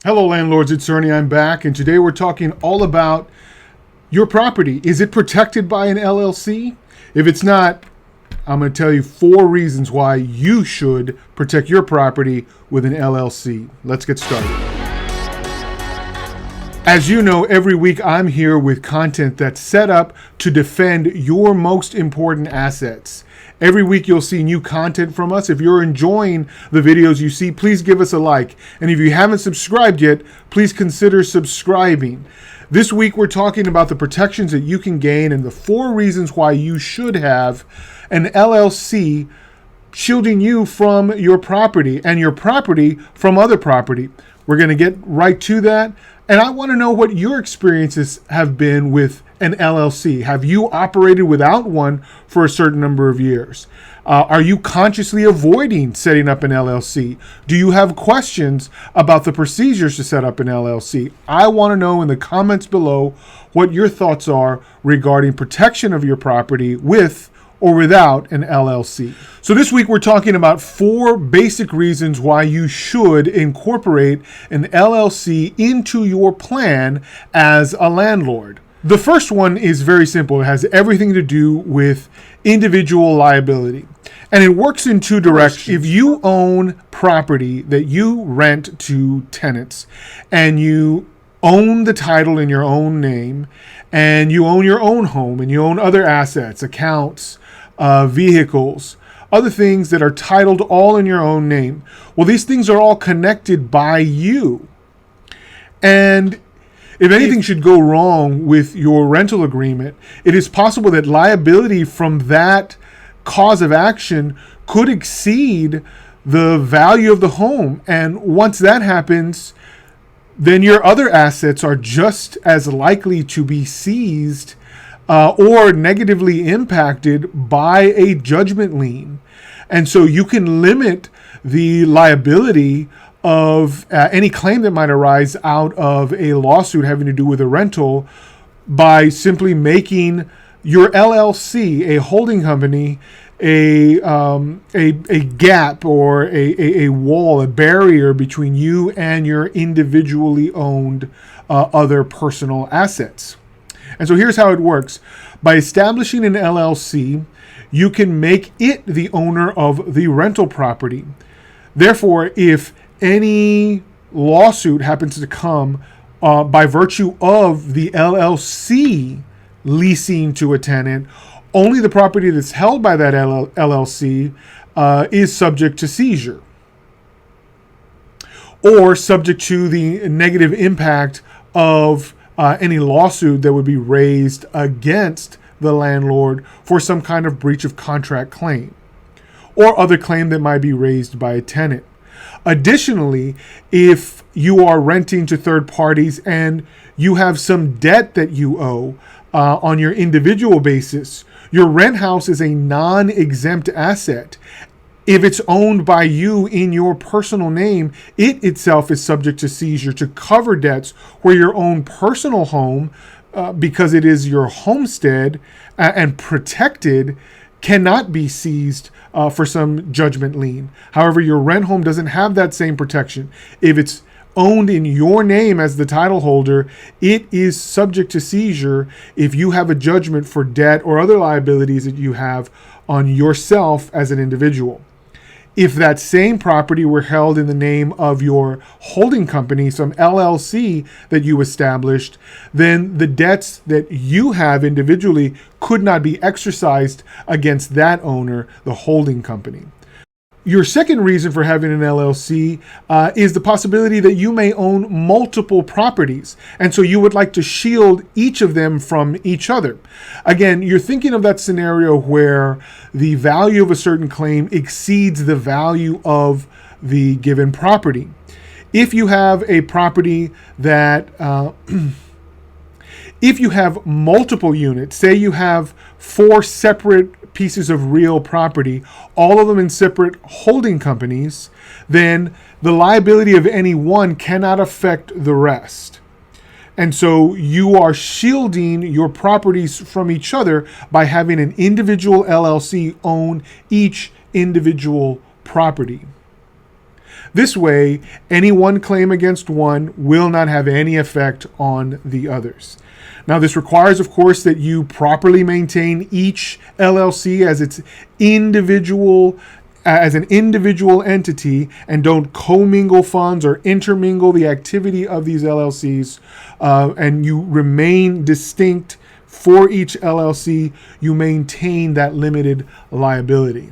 Hello, landlords. It's Ernie. I'm back, and today we're talking all about your property. Is it protected by an LLC? If it's not, I'm going to tell you 4 reasons why you should protect your property with an LLC. Let's get started. As you know, every week I'm here with content that's set up to defend your most important assets. Every week you'll see new content from us. If you're enjoying the videos you see, please give us a like. And if you haven't subscribed yet, please consider subscribing. This week we're talking about the protections that you can gain and the 4 reasons why you should have an LLC shielding you from your property and your property from other property. We're going to get right to that. And I want to know what your experiences have been with an LLC. Have you operated without one for a certain number of years? Are you consciously avoiding setting up an LLC? Do you have questions about the procedures to set up an LLC? I want to know in the comments below what your thoughts are regarding protection of your property with or without an LLC. So this week we're talking about 4 basic reasons why you should incorporate an LLC into your plan as a landlord. The first one is very simple. It has everything to do with individual liability. And it works in 2 directions. If you own property that you rent to tenants and you own the title in your own name and you own your own home and you own other assets, accounts, vehicles, other things that are titled all in your own name. Well, these things are all connected by you. And if anything should go wrong with your rental agreement, it is possible that liability from that cause of action could exceed the value of the home. And once that happens, then your other assets are just as likely to be seized or negatively impacted by a judgment lien. And so you can limit the liability of any claim that might arise out of a lawsuit having to do with a rental by simply making your LLC, a holding company, a gap or a wall, a barrier between you and your individually owned other personal assets. And so here's how it works. By establishing an LLC, you can make it the owner of the rental property. Therefore, if any lawsuit happens to come by virtue of the LLC leasing to a tenant, only the property that's held by that LLC is subject to seizure or subject to the negative impact of any lawsuit that would be raised against the landlord for some kind of breach of contract claim or other claim that might be raised by a tenant. Additionally, if you are renting to third parties and you have some debt that you owe on your individual basis, your rent house is a non-exempt asset. If it's owned by you in your personal name, it itself is subject to seizure to cover debts where your own personal home, because it is your homestead and protected, cannot be seized for some judgment lien. However, your rent home doesn't have that same protection. If it's owned in your name as the title holder, it is subject to seizure if you have a judgment for debt or other liabilities that you have on yourself as an individual. If that same property were held in the name of your holding company, some LLC that you established, then the debts that you have individually could not be exercised against that owner, the holding company. Your second reason for having an LLC is the possibility that you may own multiple properties, and so you would like to shield each of them from each other. Again, you're thinking of that scenario where the value of a certain claim exceeds the value of the given property. If you have a property that if you have multiple units, say you have 4 separate pieces of real property, all of them in separate holding companies, then the liability of any one cannot affect the rest. And so you are shielding your properties from each other by having an individual LLC own each individual property. This way, any one claim against one will not have any effect on the others. Now, this requires, of course, that you properly maintain each LLC as an individual entity, and don't commingle funds or intermingle the activity of these LLCs, and you remain distinct for each LLC. You maintain that limited liability.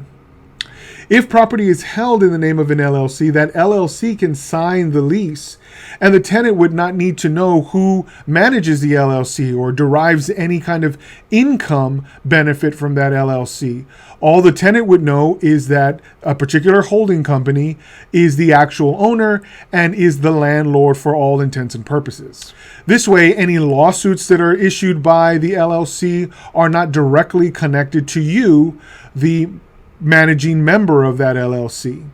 If property is held in the name of an LLC, that LLC can sign the lease, and the tenant would not need to know who manages the LLC or derives any kind of income benefit from that LLC. All the tenant would know is that a particular holding company is the actual owner and is the landlord for all intents and purposes. This way, any lawsuits that are issued by the LLC are not directly connected to you, the managing member of that LLC.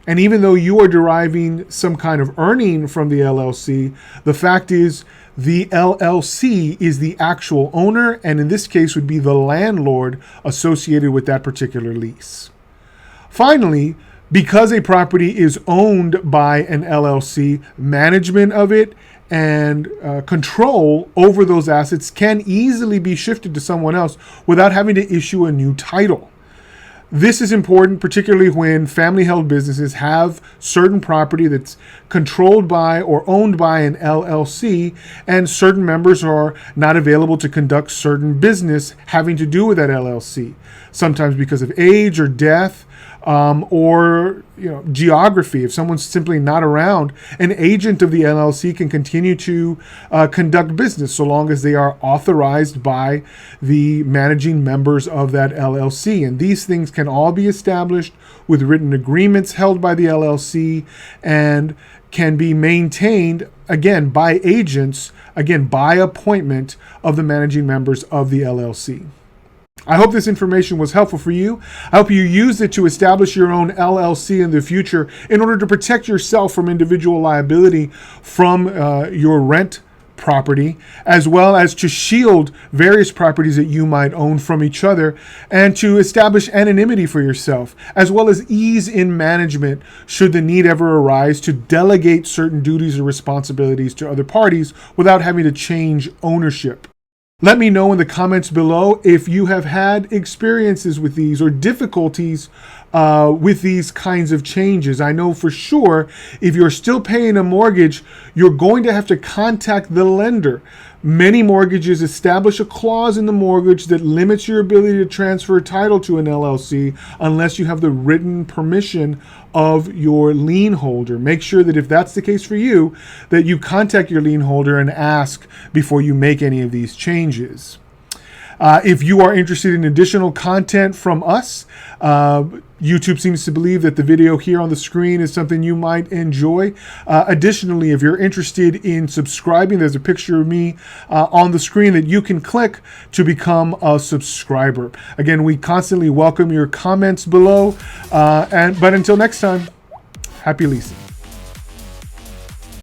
And even though you are deriving some kind of earning from the LLC, the fact is the LLC is the actual owner, and in this case would be the landlord associated with that particular lease. Finally, because a property is owned by an LLC, management of it and control over those assets can easily be shifted to someone else without having to issue a new title. This is important, particularly when family-held businesses have certain property that's controlled by or owned by an LLC, and certain members are not available to conduct certain business having to do with that LLC, sometimes because of age or death, or geography. If someone's simply not around, an agent of the LLC can continue to conduct business so long as they are authorized by the managing members of that LLC. And these things can all be established with written agreements held by the LLC and can be maintained, again, by agents, again, by appointment of the managing members of the LLC. I hope this information was helpful for you. I hope you use it to establish your own LLC in the future in order to protect yourself from individual liability from your rent property, as well as to shield various properties that you might own from each other, and to establish anonymity for yourself, as well as ease in management should the need ever arise to delegate certain duties or responsibilities to other parties without having to change ownership. Let me know in the comments below if you have had experiences with these or difficulties with these kinds of changes. I know for sure if you're still paying a mortgage, you're going to have to contact the lender. Many mortgages establish a clause in the mortgage that limits your ability to transfer title to an LLC unless you have the written permission of your lien holder. Make sure that if that's the case for you, that you contact your lien holder and ask before you make any of these changes. If you are interested in additional content from us, YouTube seems to believe that the video here on the screen is something you might enjoy. Additionally, if you're interested in subscribing, there's a picture of me on the screen that you can click to become a subscriber. Again, we constantly welcome your comments below. But until next time, happy leasing.